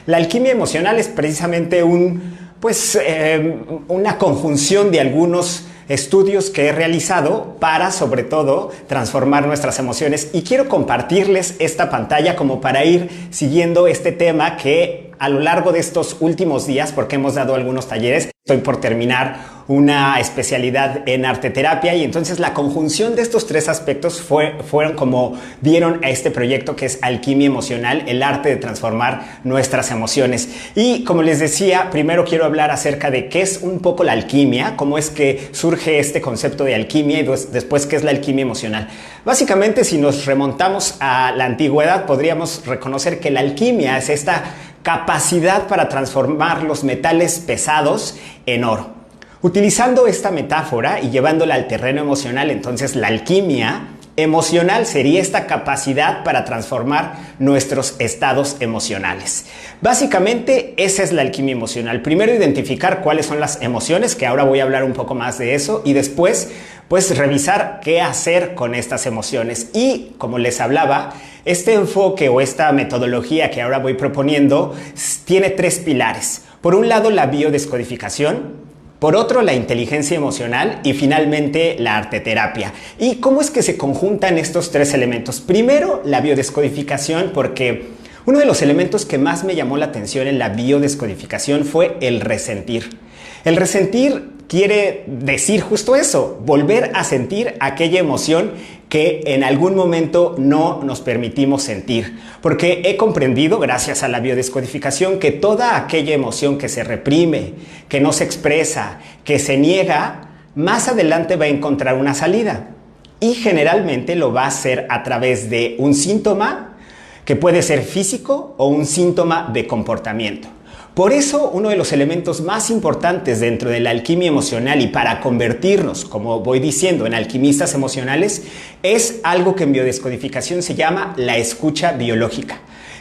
La alquimia emocional es precisamente una conjunción de algunos estudios que he realizado para, sobre todo, transformar nuestras emociones. Y quiero compartirles esta pantalla como para ir siguiendo este tema que a lo largo de estos últimos días, porque hemos dado algunos talleres, estoy por terminar una especialidad en arteterapia y entonces la conjunción de estos tres aspectos fueron como dieron a este proyecto que es Alquimia Emocional, el arte de transformar nuestras emociones. Y como les decía, primero quiero hablar acerca de qué es un poco la alquimia, cómo es que surge este concepto de alquimia y después qué es la alquimia emocional. Básicamente, si nos remontamos a la antigüedad, podríamos reconocer que la alquimia es esta capacidad para transformar los metales pesados en oro. Utilizando esta metáfora y llevándola al terreno emocional, entonces la alquimia emocional sería esta capacidad para transformar nuestros estados emocionales. Básicamente, esa es la alquimia emocional. Primero, identificar cuáles son las emociones, que ahora voy a hablar un poco más de eso, y después, pues, revisar qué hacer con estas emociones. Y, como les hablaba, este enfoque o esta metodología que ahora voy proponiendo tiene tres pilares. Por un lado, la biodescodificación. Por otro, la inteligencia emocional y finalmente la arteterapia. ¿Y cómo es que se conjuntan estos tres elementos? Primero, la biodescodificación, porque uno de los elementos que más me llamó la atención en la biodescodificación fue el resentir. El resentir quiere decir justo eso, volver a sentir aquella emoción que en algún momento no nos permitimos sentir. Porque he comprendido, gracias a la biodescodificación, que toda aquella emoción que se reprime, que no se expresa, que se niega, más adelante va a encontrar una salida. Y generalmente lo va a hacer a través de un síntoma que puede ser físico o un síntoma de comportamiento. Por eso, uno de los elementos más importantes dentro de la alquimia emocional y para convertirnos, como voy diciendo, en alquimistas emocionales, es algo que en biodescodificación se llama la escucha biológica,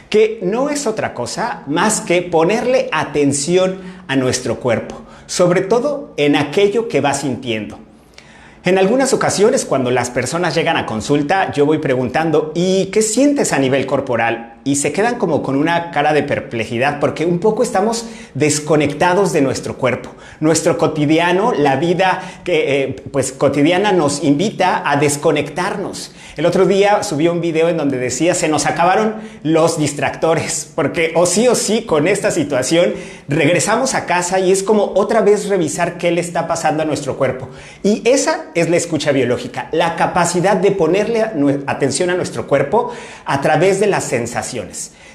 que no es otra cosa más que ponerle atención a nuestro cuerpo, sobre todo en aquello que va sintiendo. En algunas ocasiones, cuando las personas llegan a consulta, yo voy preguntando, ¿y qué sientes a nivel corporal? Y se quedan como con una cara de perplejidad porque un poco estamos desconectados de nuestro cuerpo. Nuestro cotidiano, la vida cotidiana nos invita a desconectarnos. El otro día subí un video en donde decía, se nos acabaron los distractores, porque o sí con esta situación regresamos a casa y es como otra vez revisar qué le está pasando a nuestro cuerpo. Y esa es la escucha biológica, la capacidad de ponerle atención a nuestro cuerpo a través de las sensaciones.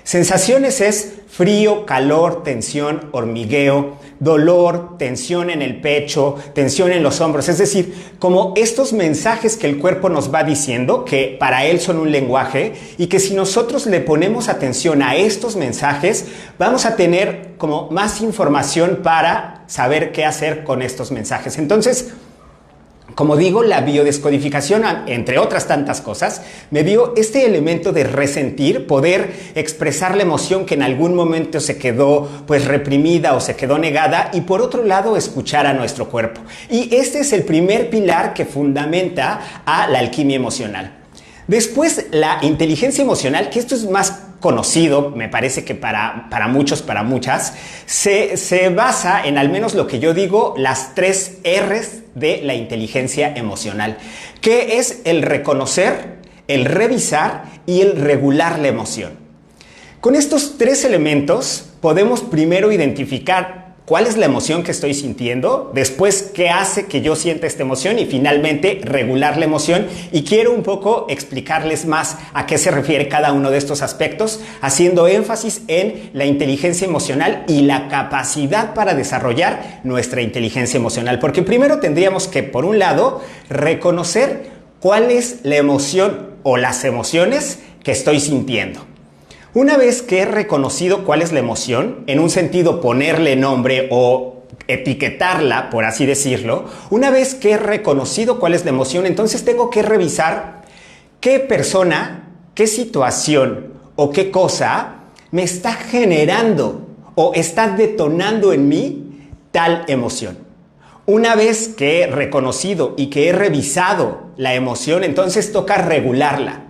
Sensaciones es frío, calor, tensión, hormigueo, dolor, tensión en el pecho, tensión en los hombros. Es decir, como estos mensajes que el cuerpo nos va diciendo, que para él son un lenguaje, y que si nosotros le ponemos atención a estos mensajes, vamos a tener como más información para saber qué hacer con estos mensajes. Entonces, como digo, la biodescodificación, entre otras tantas cosas, me dio este elemento de resentir, poder expresar la emoción que en algún momento se quedó reprimida o se quedó negada, y por otro lado, escuchar a nuestro cuerpo. Y este es el primer pilar que fundamenta a la alquimia emocional. Después, la inteligencia emocional, que esto es más conocido, me parece que para muchos, para muchas, se basa en, al menos lo que yo digo, las 3 R's de la inteligencia emocional, que es el reconocer, el revisar y el regular la emoción. Con estos 3 elementos podemos primero identificar cuál es la emoción que estoy sintiendo, después qué hace que yo sienta esta emoción y finalmente regular la emoción. Y quiero un poco explicarles más a qué se refiere cada uno de estos aspectos, haciendo énfasis en la inteligencia emocional y la capacidad para desarrollar nuestra inteligencia emocional. Porque primero tendríamos que, por un lado, reconocer cuál es la emoción o las emociones que estoy sintiendo. Una vez que he reconocido cuál es la emoción, en un sentido ponerle nombre o etiquetarla, por así decirlo, una vez que he reconocido cuál es la emoción, entonces tengo que revisar qué persona, qué situación o qué cosa me está generando o está detonando en mí tal emoción. Una vez que he reconocido y que he revisado la emoción, entonces toca regularla.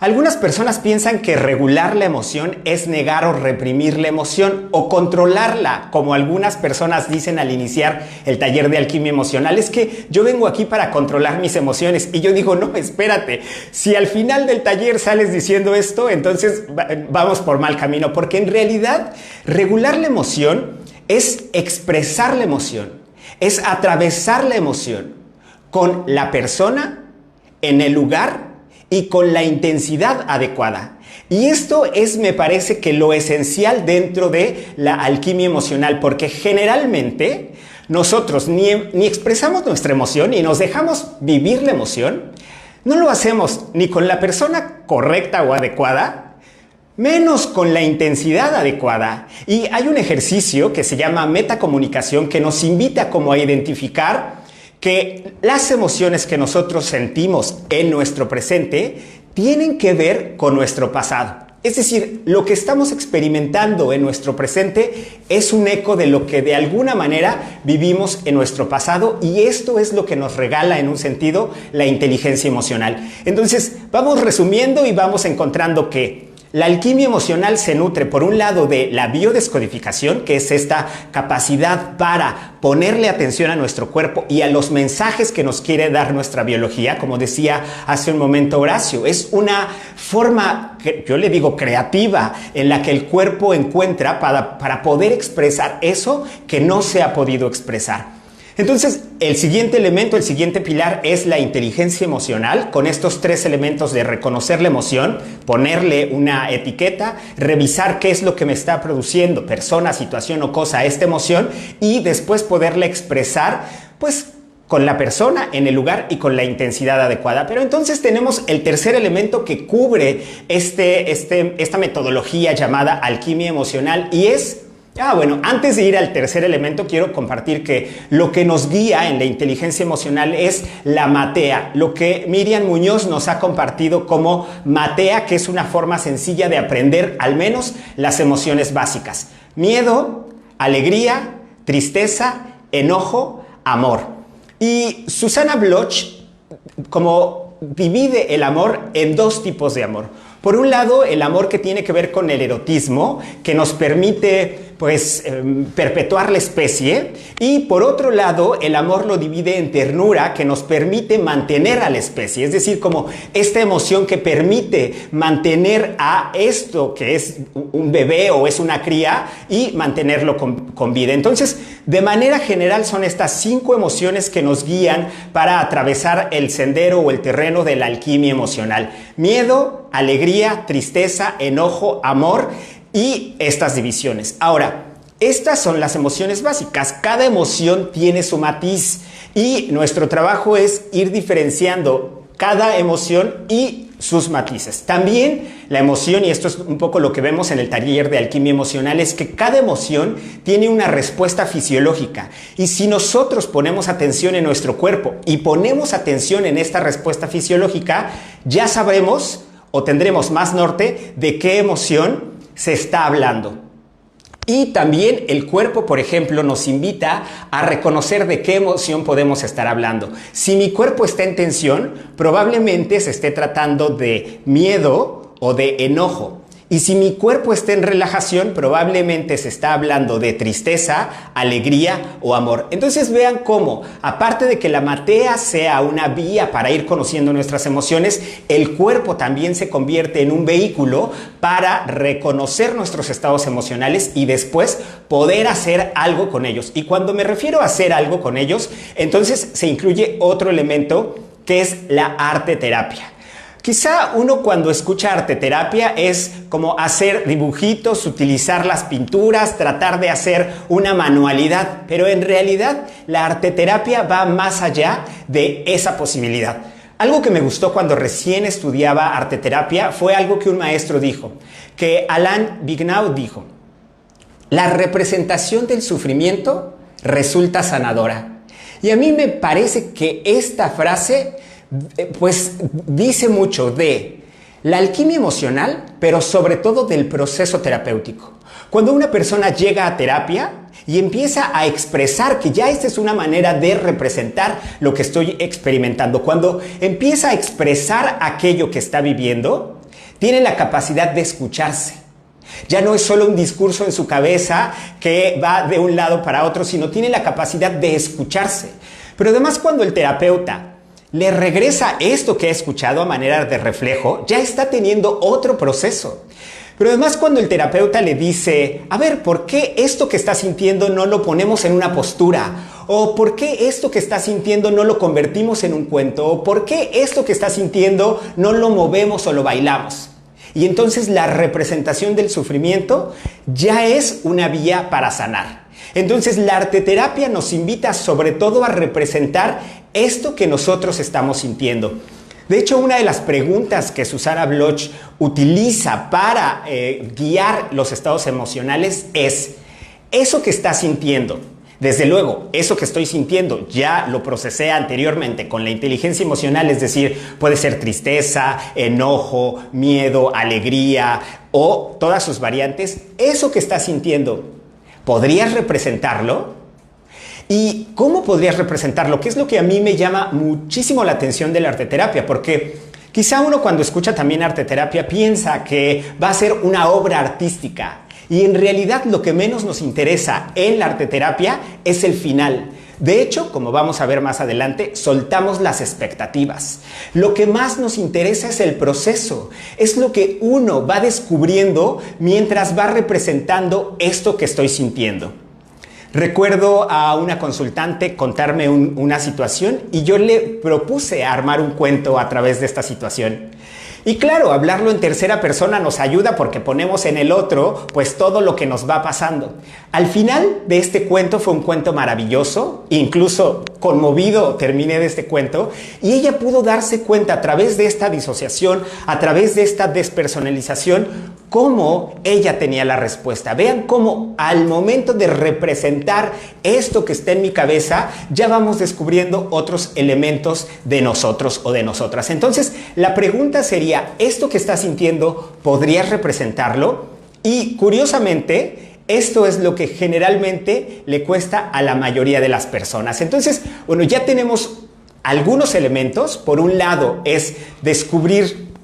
Algunas personas piensan que regular la emoción es negar o reprimir la emoción o controlarla, como algunas personas dicen al iniciar el taller de alquimia emocional. Es que yo vengo aquí para controlar mis emociones y yo digo, no, espérate, si al final del taller sales diciendo esto, entonces vamos por mal camino, porque en realidad regular la emoción es expresar la emoción, es atravesar la emoción con la persona, en el lugar y con la intensidad adecuada. Y esto es, me parece, que lo esencial dentro de la alquimia emocional, porque generalmente nosotros ni expresamos nuestra emoción y nos dejamos vivir la emoción. No lo hacemos ni con la persona correcta o adecuada, menos con la intensidad adecuada. Y hay un ejercicio que se llama metacomunicación que nos invita como a identificar que las emociones que nosotros sentimos en nuestro presente tienen que ver con nuestro pasado. Es decir, lo que estamos experimentando en nuestro presente es un eco de lo que de alguna manera vivimos en nuestro pasado, y esto es lo que nos regala en un sentido la inteligencia emocional. Entonces, vamos resumiendo y vamos encontrando que la alquimia emocional se nutre, por un lado, de la biodescodificación, que es esta capacidad para ponerle atención a nuestro cuerpo y a los mensajes que nos quiere dar nuestra biología. Como decía hace un momento Horacio, es una forma, que yo le digo creativa, en la que el cuerpo encuentra para poder expresar eso que no se ha podido expresar. Entonces, el siguiente elemento, el siguiente pilar es la inteligencia emocional, con estos tres elementos de reconocer la emoción, ponerle una etiqueta, revisar qué es lo que me está produciendo, persona, situación o cosa, esta emoción, y después poderla expresar, pues, con la persona, en el lugar y con la intensidad adecuada. Pero entonces tenemos el tercer elemento que cubre esta metodología llamada alquimia emocional, y es... bueno, antes de ir al tercer elemento, quiero compartir que lo que nos guía en la inteligencia emocional es la matea, lo que Miriam Muñoz nos ha compartido como matea, que es una forma sencilla de aprender al menos las emociones básicas: miedo, alegría, tristeza, enojo, amor. Y Susanna Bloch como divide el amor en dos tipos de amor. Por un lado, el amor que tiene que ver con el erotismo, que nos permite perpetuar la especie, y por otro lado, el amor lo divide en ternura, que nos permite mantener a la especie, es decir, como esta emoción que permite mantener a esto que es un bebé o es una cría y mantenerlo con vida. Entonces, de manera general, son estas 5 emociones que nos guían para atravesar el sendero o el terreno de la alquimia emocional: miedo, alegría, tristeza, enojo, amor y estas divisiones. Ahora, estas son las emociones básicas. Cada emoción tiene su matiz y nuestro trabajo es ir diferenciando cada emoción y sus matices. También la emoción, y esto es un poco lo que vemos en el taller de alquimia emocional, es que cada emoción tiene una respuesta fisiológica, y si nosotros ponemos atención en nuestro cuerpo y ponemos atención en esta respuesta fisiológica, ya sabremos o tendremos más norte de qué emoción se está hablando. Y también el cuerpo, por ejemplo, nos invita a reconocer de qué emoción podemos estar hablando. Si mi cuerpo está en tensión, probablemente se esté tratando de miedo o de enojo. Y si mi cuerpo está en relajación, probablemente se está hablando de tristeza, alegría o amor. Entonces vean cómo, aparte de que la matea sea una vía para ir conociendo nuestras emociones, el cuerpo también se convierte en un vehículo para reconocer nuestros estados emocionales y después poder hacer algo con ellos. Y cuando me refiero a hacer algo con ellos, entonces se incluye otro elemento que es la arte terapia. Quizá uno cuando escucha arteterapia es como hacer dibujitos, utilizar las pinturas, tratar de hacer una manualidad, pero en realidad la arteterapia va más allá de esa posibilidad. Algo que me gustó cuando recién estudiaba arteterapia fue algo que un maestro dijo, que Alain Vigneault dijo: la representación del sufrimiento resulta sanadora. Y a mí me parece que esta frase pues dice mucho de la alquimia emocional, pero sobre todo del proceso terapéutico. Cuando una persona llega a terapia y empieza a expresar que ya esta es una manera de representar lo que estoy experimentando, cuando empieza a expresar aquello que está viviendo, tienen la capacidad de escucharse. Ya no es solo un discurso en su cabeza que va de un lado para otro, sino tiene la capacidad de escucharse. Pero además, cuando el terapeuta le regresa esto que ha escuchado a manera de reflejo, ya está teniendo otro proceso. Pero además, cuando el terapeuta le dice, a ver, ¿por qué esto que estás sintiendo no lo ponemos en una postura? ¿O por qué esto que estás sintiendo no lo convertimos en un cuento? ¿O por qué esto que estás sintiendo no lo movemos o lo bailamos? Y entonces la representación del sufrimiento ya es una vía para sanar. Entonces la arteterapia nos invita sobre todo a representar esto que nosotros estamos sintiendo. De hecho, una de las preguntas que Susanna Bloch utiliza para guiar los estados emocionales es, ¿eso que estás sintiendo? Desde luego, eso que estoy sintiendo ya lo procesé anteriormente con la inteligencia emocional, es decir, puede ser tristeza, enojo, miedo, alegría o todas sus variantes. Eso que estás sintiendo, ¿podrías representarlo? ¿Y cómo podrías representarlo? ¿Qué es lo que a mí me llama muchísimo la atención de la arteterapia? Porque quizá uno cuando escucha también arteterapia piensa que va a ser una obra artística. Y en realidad lo que menos nos interesa en la arteterapia es el final. De hecho, como vamos a ver más adelante, soltamos las expectativas. Lo que más nos interesa es el proceso. Es lo que uno va descubriendo mientras va representando esto que estoy sintiendo. Recuerdo a una consultante contarme una situación y yo le propuse armar un cuento a través de esta situación. Y claro, hablarlo en tercera persona nos ayuda porque ponemos en el otro pues todo lo que nos va pasando. Al final de este cuento fue un cuento maravilloso, incluso conmovido terminé de este cuento y ella pudo darse cuenta a través de esta disociación, a través de esta despersonalización, cómo ella tenía la respuesta. Vean cómo al momento de representar esto que está en mi cabeza, ya vamos descubriendo otros elementos de nosotros o de nosotras. Entonces, la pregunta sería, ¿esto que estás sintiendo podrías representarlo? Y curiosamente, esto es lo que generalmente le cuesta a la mayoría de las personas. Entonces, bueno, ya tenemos algunos elementos. Por un lado, es descubrir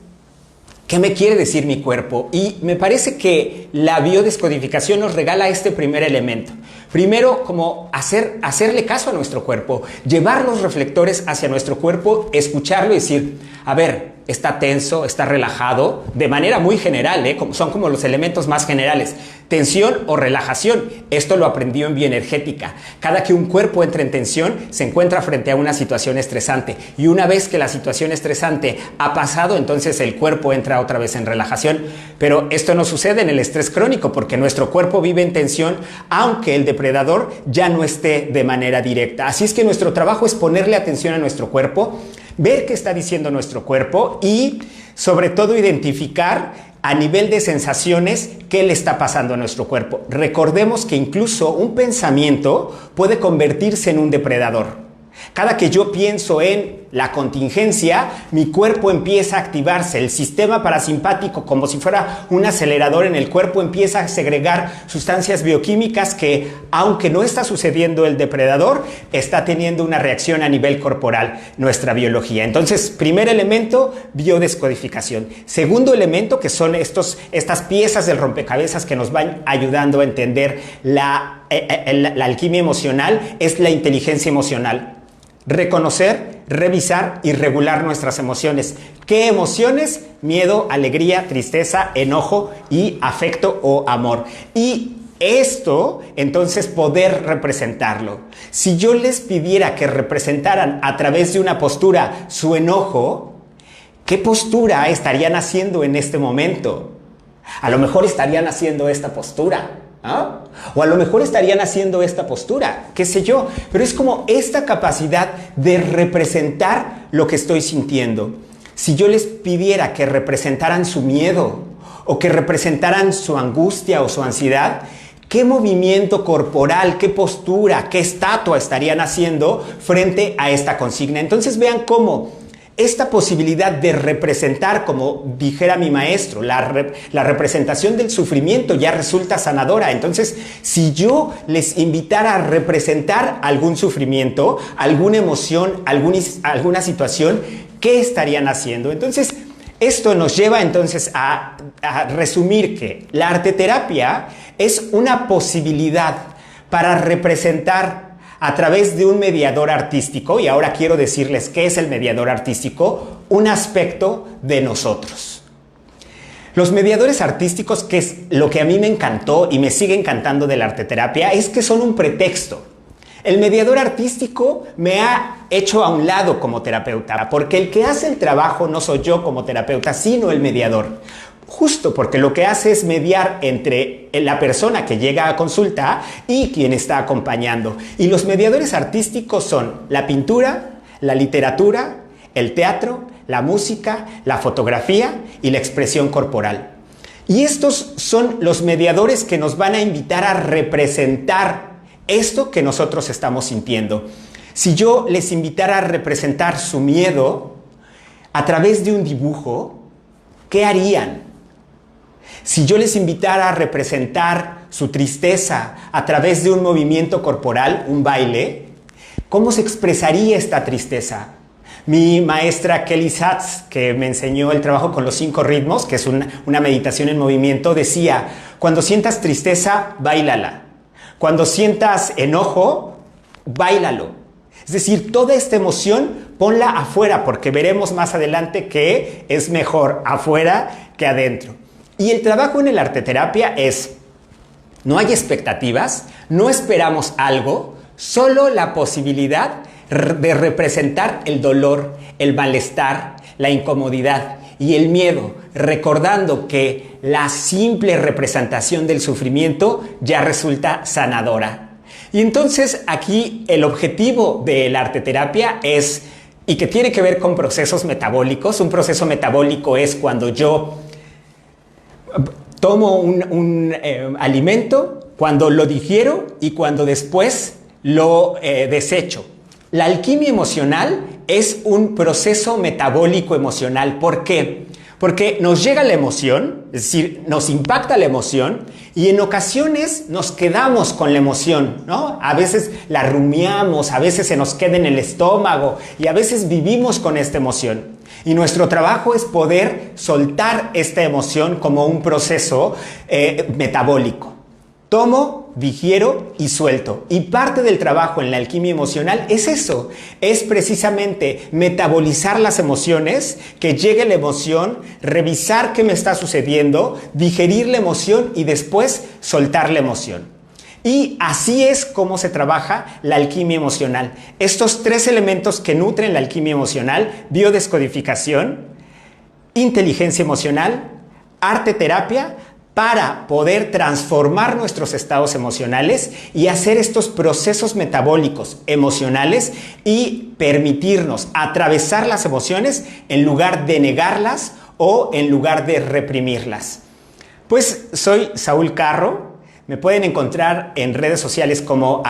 ¿qué me quiere decir mi cuerpo? Y me parece que la biodescodificación nos regala este primer elemento. Primero, como hacerle caso a nuestro cuerpo, llevar los reflectores hacia nuestro cuerpo, escucharlo y decir, a ver, está tenso, está relajado, de manera muy general, son como los elementos más generales. Tensión o relajación, esto lo aprendió en bioenergética. Cada que un cuerpo entra en tensión, se encuentra frente a una situación estresante. Y una vez que la situación estresante ha pasado, entonces el cuerpo entra otra vez en relajación. Pero esto no sucede en el estrés crónico, porque nuestro cuerpo vive en tensión, aunque el depredador ya no esté de manera directa. Así es que nuestro trabajo es ponerle atención a nuestro cuerpo, ver qué está diciendo nuestro cuerpo y, sobre todo, identificar a nivel de sensaciones qué le está pasando a nuestro cuerpo. Recordemos que incluso un pensamiento puede convertirse en un depredador. Cada que yo pienso en la contingencia, mi cuerpo empieza a activarse. El sistema parasimpático, como si fuera un acelerador en el cuerpo, empieza a segregar sustancias bioquímicas que, aunque no está sucediendo el depredador, está teniendo una reacción a nivel corporal, nuestra biología. Entonces, primer elemento, biodescodificación. Segundo elemento, que son estas piezas del rompecabezas que nos van ayudando a entender la alquimia emocional, es la inteligencia emocional. Reconocer, revisar y regular nuestras emociones. ¿Qué emociones? Miedo, alegría, tristeza, enojo y afecto o amor. Y esto, entonces, poder representarlo. Si yo les pidiera que representaran a través de una postura su enojo, ¿qué postura estarían haciendo en este momento? A lo mejor estarían haciendo esta postura. ¿Ah? O a lo mejor estarían haciendo esta postura, qué sé yo, pero es como esta capacidad de representar lo que estoy sintiendo. Si yo les pidiera que representaran su miedo o que representaran su angustia o su ansiedad, ¿qué movimiento corporal, qué postura, qué estatua estarían haciendo frente a esta consigna? Entonces vean cómo esta posibilidad de representar, como dijera mi maestro, la representación del sufrimiento ya resulta sanadora. Entonces, si yo les invitara a representar algún sufrimiento, alguna emoción, alguna situación, ¿qué estarían haciendo? Entonces, Esto nos lleva entonces a resumir que la arteterapia es una posibilidad para representar a través de un mediador artístico, y ahora quiero decirles qué es el mediador artístico, un aspecto de nosotros. Los mediadores artísticos, que es lo que a mí me encantó y me sigue encantando de la arteterapia, es que son un pretexto. El mediador artístico me ha hecho a un lado como terapeuta, porque el que hace el trabajo no soy yo como terapeuta, sino el mediador. Justo porque lo que hace es mediar entre la persona que llega a consulta y quien está acompañando. Y los mediadores artísticos son la pintura, la literatura, el teatro, la música, la fotografía y la expresión corporal. Y estos son los mediadores que nos van a invitar a representar esto que nosotros estamos sintiendo. Si yo les invitara a representar su miedo a través de un dibujo, ¿qué harían? Si yo les invitara a representar su tristeza a través de un movimiento corporal, un baile, ¿cómo se expresaría esta tristeza? Mi maestra Kelly Satz, que me enseñó el trabajo con los 5 ritmos, que es una meditación en movimiento, decía, cuando sientas tristeza, báilala. Cuando sientas enojo, báilalo. Es decir, toda esta emoción, ponla afuera, porque veremos más adelante que es mejor afuera que adentro. Y el trabajo en la arteterapia es, no hay expectativas, no esperamos algo, solo la posibilidad de representar el dolor, el malestar, la incomodidad y el miedo, recordando que la simple representación del sufrimiento ya resulta sanadora. Y entonces aquí el objetivo de la arteterapia es, y que tiene que ver con procesos metabólicos. Un proceso metabólico es cuando yo tomo un alimento, cuando lo digiero y cuando después lo desecho. La alquimia emocional es un proceso metabólico emocional. ¿Por qué? Porque nos llega la emoción, es decir, nos impacta la emoción y en ocasiones nos quedamos con la emoción, ¿no? A veces la rumiamos, a veces se nos queda en el estómago y a veces vivimos con esta emoción. Y nuestro trabajo es poder soltar esta emoción como un proceso metabólico. Tomo, digiero y suelto. Y parte del trabajo en la alquimia emocional es eso. Es precisamente metabolizar las emociones, que llegue la emoción, revisar qué me está sucediendo, digerir la emoción y después soltar la emoción. Y así es como se trabaja la alquimia emocional. Estos 3 elementos que nutren la alquimia emocional: biodescodificación, inteligencia emocional, arteterapia, para poder transformar nuestros estados emocionales y hacer estos procesos metabólicos emocionales y permitirnos atravesar las emociones en lugar de negarlas o en lugar de reprimirlas. Pues soy Saúl Carro. Me pueden encontrar en redes sociales como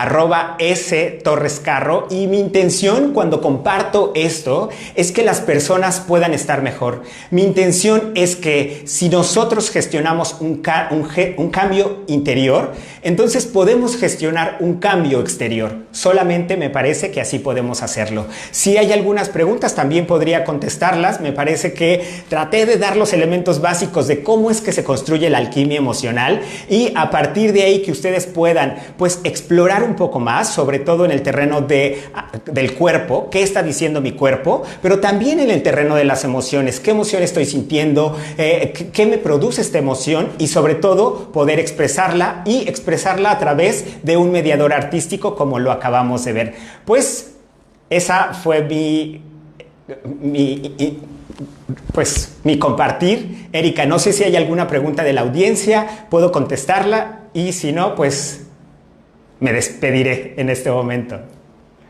@storrescarro, y mi intención cuando comparto esto es que las personas puedan estar mejor. Mi intención es que si nosotros gestionamos un cambio interior, entonces podemos gestionar un cambio exterior. Solamente me parece que así podemos hacerlo. Si hay algunas preguntas también podría contestarlas. Me parece que traté de dar los elementos básicos de cómo es que se construye la alquimia emocional, y a partir de ahí que ustedes puedan pues explorar un poco más, sobre todo en el terreno del cuerpo, qué está diciendo mi cuerpo, pero también en el terreno de las emociones, qué emoción estoy sintiendo, qué me produce esta emoción, y sobre todo poder expresarla a través de un mediador artístico como lo acabamos de ver. Pues esa fue mi compartir. Erika, no sé si hay alguna pregunta de la audiencia, puedo contestarla, y si no, pues me despediré en este momento.